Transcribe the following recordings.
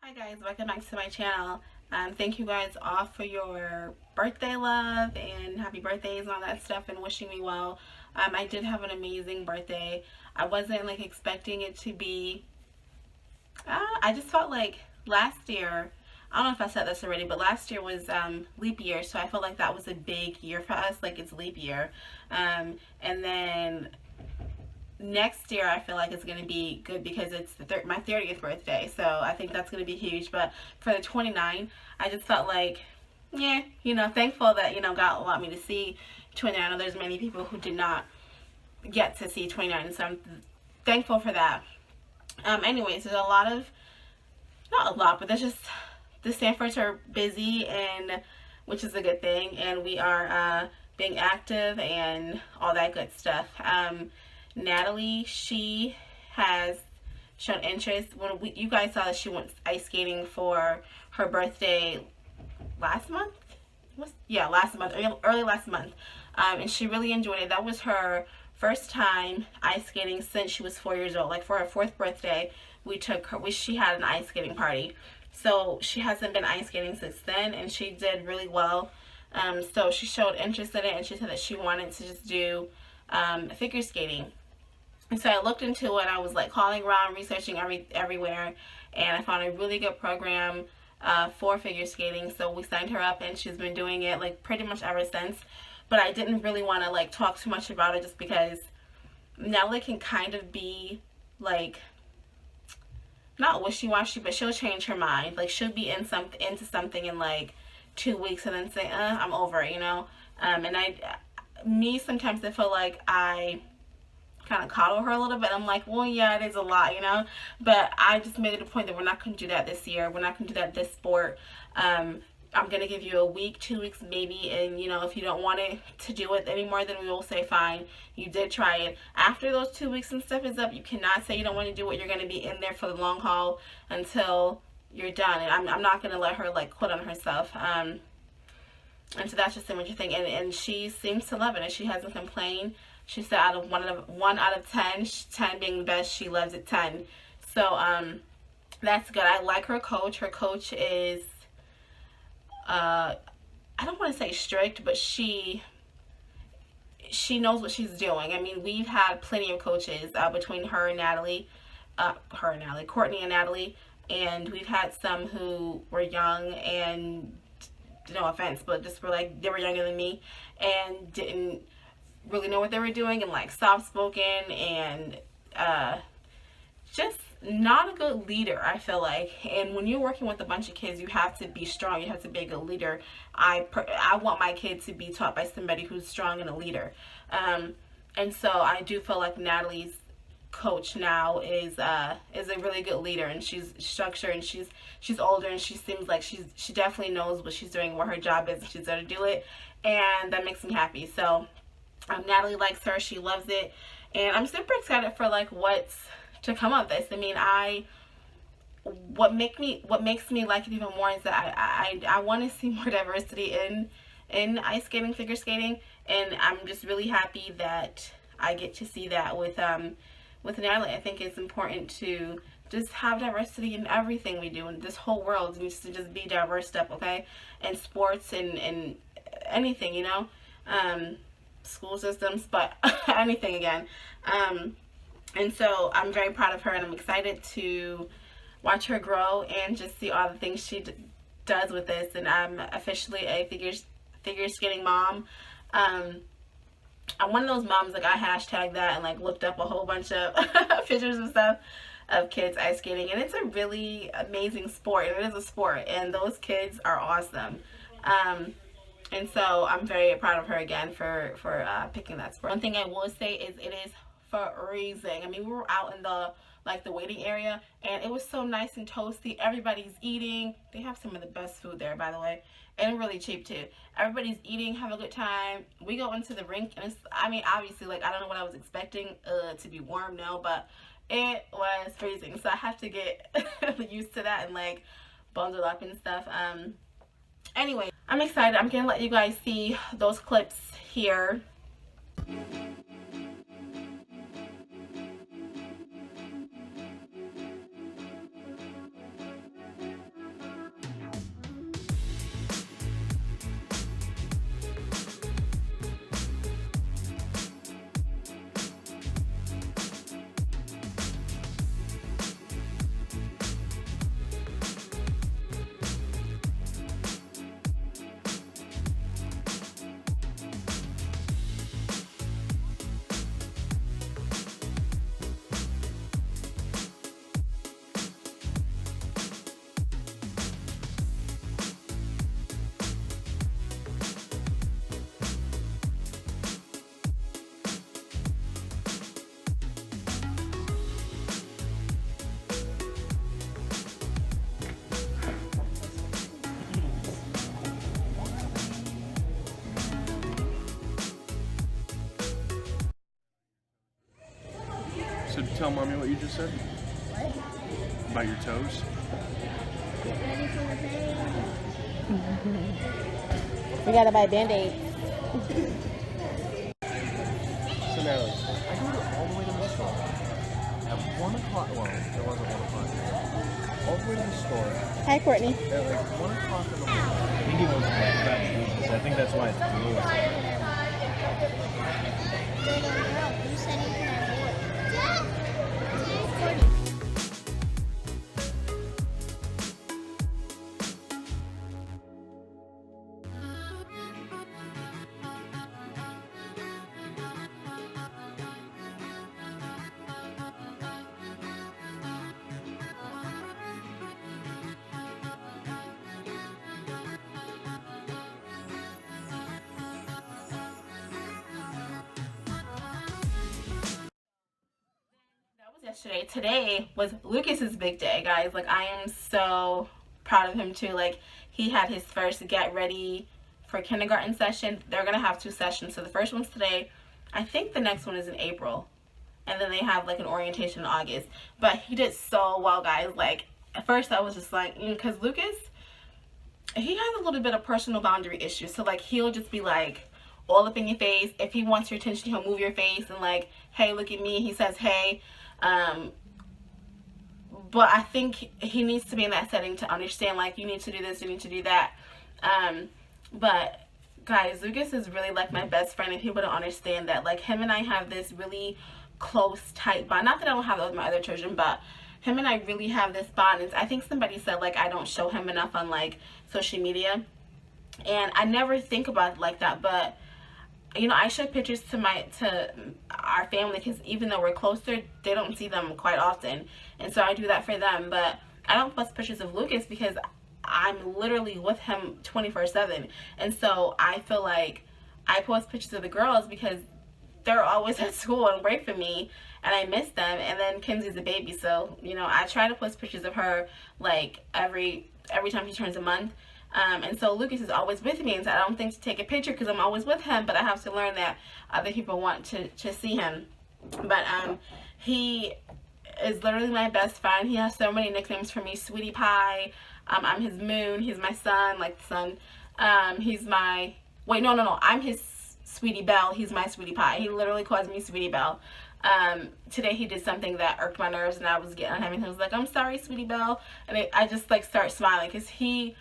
Hi guys, welcome back to my channel. Thank you guys all for your birthday love and happy birthdays and all that stuff and wishing me well. I did have an amazing birthday. I wasn't like expecting it to be, I just felt like last year, I don't know if I said this already, but last year was leap year, so I felt like that was a big year for us, like it's leap year. And then next year I feel like it's going to be good because it's my 30th birthday, so I think that's going to be huge. But for the 29, I just felt like, yeah, thankful that, God allowed me to see 29. I know there's many people who did not get to see 29, so I'm thankful for that. Anyways, there's a lot of, not a lot, but there's just, the Stanfords are busy, and which is a good thing, and we are being active and all that good stuff. Natalie, she has shown interest. When you guys saw that she went ice skating for her birthday last month? Yeah, last month, early last month. And she really enjoyed it. That was her first time ice skating since she was 4 years old. Like for her fourth birthday, she had an ice skating party. So she hasn't been ice skating since then, and she did really well. So she showed interest in it, and she said that she wanted to just do figure skating. And so I looked into it. I was like calling around, researching everywhere, and I found a really good program for figure skating. So we signed her up, and she's been doing it like pretty much ever since. But I didn't really want to like talk too much about it just because Natalie can kind of be like not wishy-washy, but she'll change her mind. Like she'll be into something in like 2 weeks and then say, I'm over it, And me sometimes I feel like I kind of coddle her a little bit. I'm like, well, yeah, it is a lot, But I just made it a point that we're not going to do that this year. We're not going to do that this sport. I'm going to give you a week, 2 weeks maybe, and if you don't want it to do it anymore, then we will say fine, you did try it. After those 2 weeks and stuff is up, you cannot say you don't want to do it. You're going to be in there for the long haul until you're done, and I'm not going to let her like quit on herself. And so that's just a major thing, and she seems to love it, and she hasn't complained. She said out of 1 out of 10, 10 being the best, she loves it 10. So that's good. I like her coach. Her coach is I don't want to say strict, but she knows what she's doing. I mean, we've had plenty of coaches between her and Natalie, Courtney and Natalie, and we've had some who were young and, no offense, but just were like, they were younger than me and didn't really know what they were doing, and like soft spoken and just not a good leader, I feel like. And when you're working with a bunch of kids, you have to be strong. You have to be a good leader. I want my kid to be taught by somebody who's strong and a leader. And so I do feel like Natalie's coach now is a really good leader, and she's structured, and she's older, and she seems like she definitely knows what she's doing, what her job is, and she's there to do it, and that makes me happy. So Natalie likes her. She loves it. And I'm super excited for like what's to come of this. I mean, what makes me like it even more is that I want to see more diversity in ice skating, figure skating, and I'm just really happy that I get to see that with Natalie. I think it's important to just have diversity in everything we do, and this whole world needs to just be diverse up, okay? And sports and anything, school systems, but anything again. And so I'm very proud of her, and I'm excited to watch her grow and just see all the things she does with this. And I'm officially a figure skating mom. I'm one of those moms, like I hashtag that and like looked up a whole bunch of pictures and stuff of kids ice skating, and it's a really amazing sport, and it is a sport, and those kids are awesome. And so I'm very proud of her again for picking that sport. One thing I will say is it is freezing. I mean, we were out in the waiting area, and it was so nice and toasty. Everybody's eating. They have some of the best food there, by the way, and really cheap too. Everybody's eating, have a good time. We go into the rink, and I mean, obviously, like I don't know what I was expecting to be warm now, but it was freezing. So I have to get used to that and like bundle up and stuff. Anyway, I'm excited. I'm gonna let you guys see those clips here. So tell mommy what you just said. What? About your toes. Get ready for the pain. We gotta buy Band-Aids. So Natalie, I go all the way to the store at 1 o'clock. Well, there wasn't 1 o'clock. All the way to the store Hi, Courtney. at like 1 o'clock in the morning. I think it was like fresh juices. I think that's why it's blue. They don't know. You said you can have more. Dad! Yesterday. Today was Lucas's big day, guys. Like, I am so proud of him too. Like, he had his first get ready for kindergarten session. They're gonna have 2 sessions, so the first one's today. I think the next one is in April, and then they have like an orientation in August. But he did so well, guys. Like, at first I was just like, because Lucas, he has a little bit of personal boundary issues. So like, he'll just be like all up in your face. If he wants your attention, he'll move your face and like, hey, look at me. He says, hey. But I think he needs to be in that setting to understand, like, you need to do this, you need to do that. But guys, Lucas is really like my best friend, and people don't understand that. Like, him and I have this really close, tight bond. Not that I don't have that with my other children, but him and I really have this bond. And I think somebody said, like, I don't show him enough on like social media, and I never think about it like that. But you know, I show pictures to our family, because even though we're closer, they don't see them quite often, and so I do that for them. But I don't post pictures of Lucas because I'm literally with him 24/7, and so I feel like I post pictures of the girls because they're always at school and break for me, and I miss them. And then Kenzie's a baby, so you know, I try to post pictures of her like every time she turns a month. And so Lucas is always with me, and so I don't think to take a picture because I'm always with him, but I have to learn that other people want to see him. But he is literally my best friend. He has so many nicknames for me: Sweetie Pie, I'm his moon, he's my sun, like the sun, he's my, wait, no, I'm his Sweetie Belle, he's my Sweetie Pie. He literally calls me Sweetie Belle. Today he did something that irked my nerves, and I was getting on him, and he was like, I'm sorry, Sweetie Belle, and I just like start smiling because he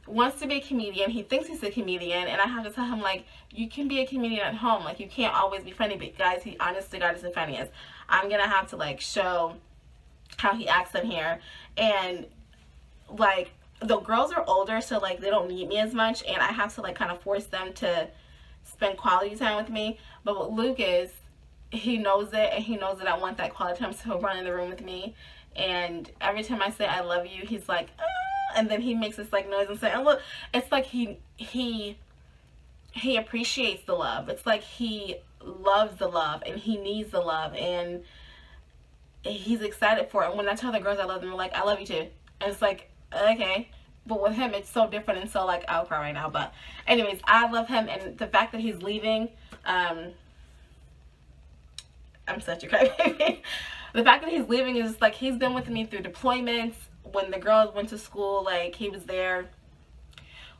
wants to be a comedian. He thinks he's a comedian, and I have to tell him, like, you can be a comedian at home. Like, you can't always be funny. But guys, he honest to God is the funniest. I'm gonna have to like show how he acts in here. And like, the girls are older, so like they don't need me as much, and I have to like kind of force them to spend quality time with me. But with Lucas, he knows it, and he knows that I want that quality time, so he'll run in the room with me, and every time I say I love you, he's like, ah, and then he makes this like noise and say, and look, it's like he appreciates the love. It's like he loves the love, and he needs the love, and he's excited for it. And when I tell the girls I love them, they're like, I love you too. And it's like, okay. But with him, it's so different, and so like, I'll cry right now. But anyways, I love him, and the fact that he's leaving, I'm such a crybaby. The fact that he's leaving is just like, he's been with me through deployments. When the girls went to school, like, he was there.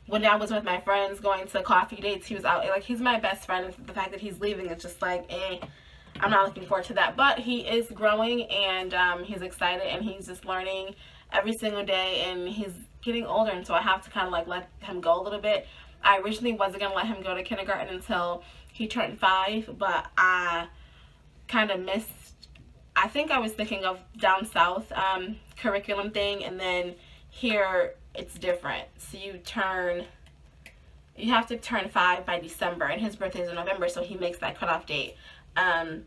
When I was with my friends going to coffee dates, he was out. Like, he's my best friend. The fact that he's leaving is just like, I'm not looking forward to that. But he is growing, and he's excited, and he's just learning every single day, and he's getting older, and so I have to kind of like let him go a little bit. I originally wasn't going to let him go to kindergarten until he turned 5, but I kind of missed, I think I was thinking of down south curriculum thing, and then here it's different. So you have to turn 5 by December, and his birthday is in November, so he makes that cutoff date. And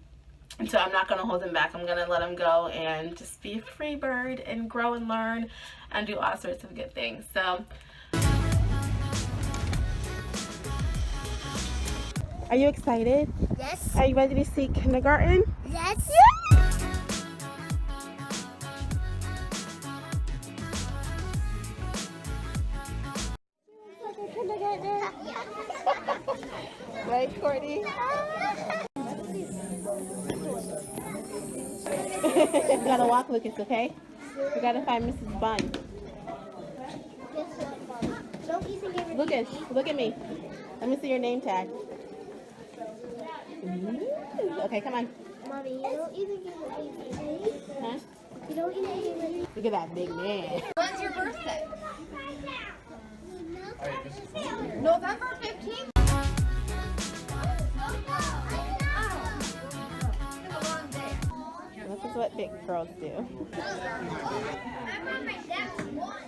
so I'm not going to hold him back. I'm going to let him go and just be a free bird and grow and learn and do all sorts of good things. So are you excited? Yes. Are you ready to see kindergarten? Yes. Right, Courtney? We gotta walk, Lucas, okay? We gotta find Mrs. Bun. Guess what, Mommy? Don't even give it Lucas, look at me. Let me see your name tag. Okay, come on. Mommy, you don't even give it Huh? You don't even give it Look at that big man. When's your birthday? Hey, November 15th? This is what big girls do. I'm on my dad's one.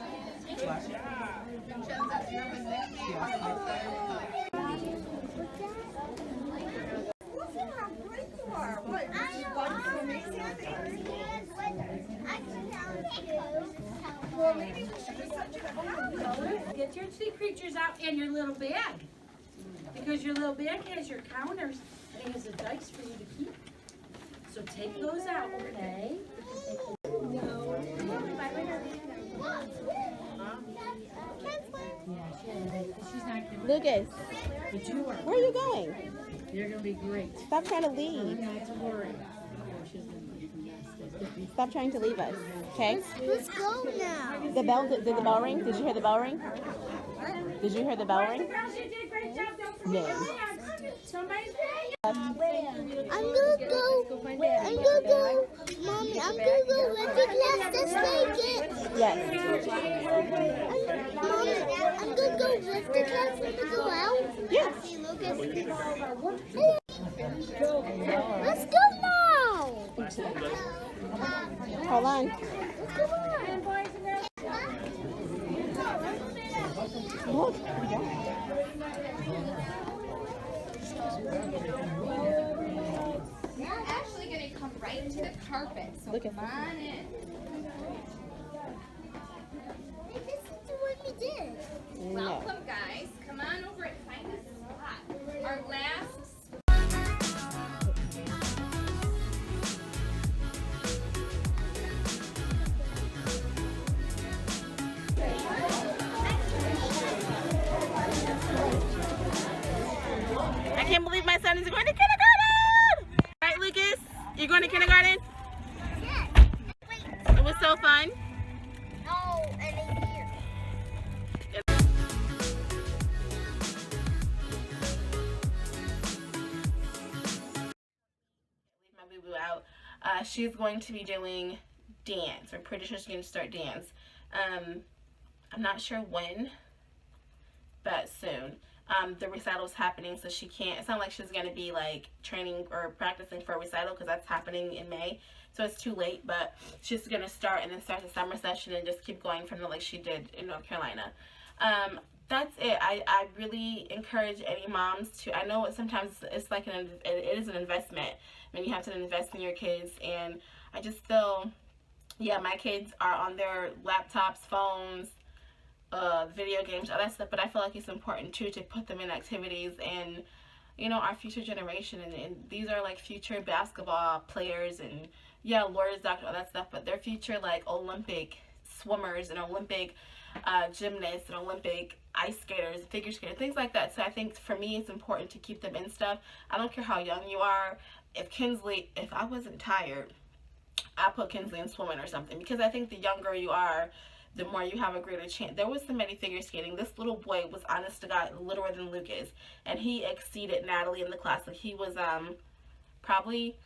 Look at how great you are. What? This is fun for me, Sandy? Well, maybe we should just send you to home. Get your sea creatures out and your little bag. Because your little bag has your counters and it has the dice for you to keep. So take those out, okay? She's not gonna, Lucas, but you are. where are you going? You're gonna be great. Stop trying to leave. Not to worry. She's gonna be fantastic. Stop trying to leave us, okay? Let's go now. The bell, did the bell ring? Did you hear the bell ring? Did you hear the bell ring? Girls, you did a great job. Don't forget No. your hands. Somebody's I'm gonna go. Mommy, I'm gonna go with the class to take it. Yes. Mommy, I'm gonna go with the class to go out. Yes. Let's go now. Hold on. Look. We're actually going to come right to the carpet. So Look at come on in. This is what we did. No. Welcome, guys. Come on over and find a spot. Our last. I can't believe my son is going to kindergarten! Right, Lucas? You're going to kindergarten? Yes. Wait. It was so fun. No, and a year. Leave my boo-boo out. She's going to be doing dance. We're pretty sure she's going to start dance. I'm not sure when, but soon. The recital's happening, so she can't, it's not like she's going to be like training or practicing for a recital because that's happening in May, so it's too late, but she's going to start and then start the summer session and just keep going from there like she did in North Carolina. That's it. I really encourage any moms to, I know sometimes it's like it is an investment. I mean, you have to invest in your kids, and I just feel, yeah, my kids are on their laptops, phones, video games, all that stuff, but I feel like it's important too to put them in activities and, you know, our future generation, and these are like future basketball players and, yeah, lawyers, doctors, all that stuff, but they're future like Olympic swimmers and Olympic gymnasts and Olympic ice skaters, figure skaters, things like that. So I think for me it's important to keep them in stuff. I don't care how young you are. If I wasn't tired, I'd put Kinsley in swimming or something, because I think the younger you are, the more you have a greater chance. There was somebody figure skating. This little boy was, honest to God, littler than Lucas, and he exceeded Natalie in the class. Like, he was probably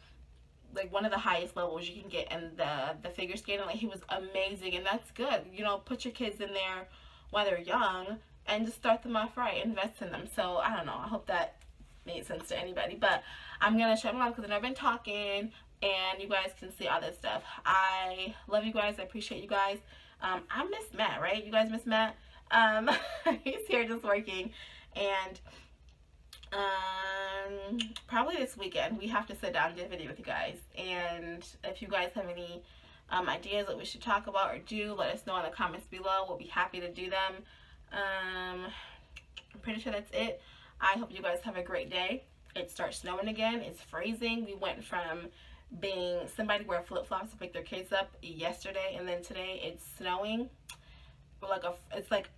like one of the highest levels you can get in the figure skating. Like, he was amazing, and that's good. You know, put your kids in there while they're young and just start them off right. Invest in them. So I don't know. I hope that made sense to anybody. But I'm gonna shut them off because I've been talking, and you guys can see all this stuff. I love you guys. I appreciate you guys. I miss Matt, right? You guys miss Matt? He's here just working, and probably this weekend we have to sit down and do a video with you guys. And if you guys have any ideas that we should talk about or do, let us know in the comments below. We'll be happy to do them. I'm pretty sure that's it. I hope you guys have a great day. It starts snowing again. It's freezing. We went from being somebody wear flip-flops to pick their kids up yesterday, and then today it's snowing. It's like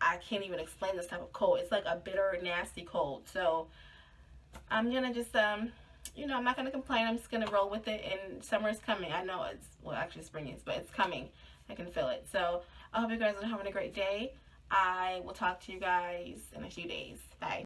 I can't even explain this type of cold. It's like a bitter, nasty cold. So I'm gonna just you know, I'm not going to complain. I'm just going to roll with it, and summer's coming. I know it's, well, actually spring is, but it's coming. I can feel it. So I hope you guys are having a great day. I will talk to you guys in a few days. Bye.